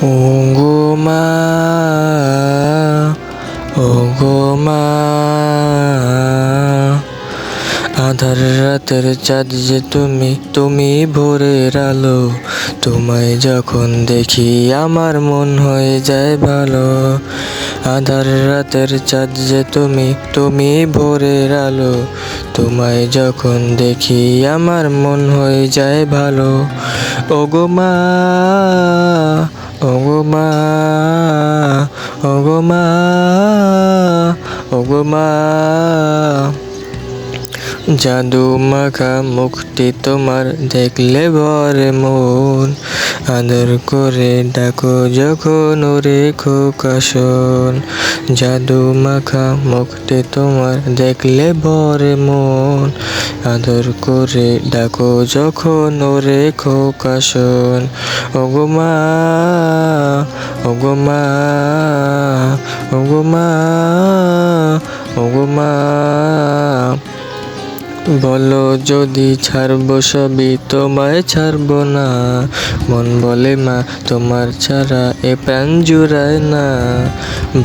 ওগো মা, ওগো মা, আধার রাতের চাঁদ যে তুমি, তুমি ভোরের আলো। তোমায় যখন দেখি আমার মন হয়ে যায় ভালো। আধার রাতের চাঁদ যে তুমি, তুমি ভোরের আলো। তোমায় যখন দেখি আমার মন হয়ে যায় ভালো। ওগো মা, ওগো মা, ওগো মা, ওগো মা, জাদু মাখা মুখটি তোমার দেখলে ভরে মন। আদর করে ডাকো যখন ওরে খোকা শোন। জাদু মাখা মুখটি তোমার দেখলে ভরে মন। আদর করে ডাকো যখন ওরে খোকা শোন। ওগো মা, ওগো মা, ওগো মা, ওগো মা, বলো যদি ছাড়বো সবই তোমায় ছাড়বো না। মন বলে মা তোমার ছাড়া এ প্রাণ জুড়ায় না।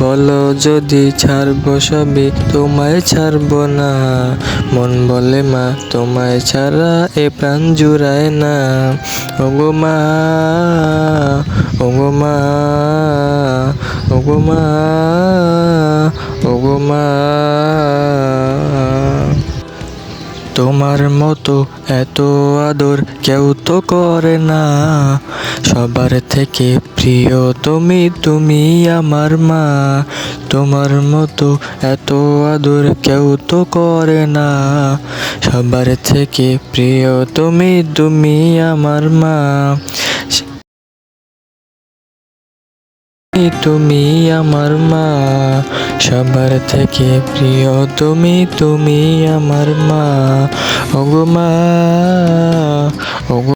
বলো যদি ছাড়বো সবই তোমায় ছাড়বো না। মন বলে মা তোমায় ছাড়া এ প্রাণ জুড়ায় না। ওগো মা, ওগো মা, ওগো মা, ওগো মা, তোমার মতো এত আদর কেউ তো করে না। সবার থেকে প্রিয় তুমি, তুমি আমার মা। তোমার মতো এত আদর কেউ তো করে না। সবার থেকে প্রিয় তুমি, তুমি আমার মা। তুমি আমার মা, সবার থেকে প্রিয় তুমি, তুমি আমার মা। ওগো মা, ওগো।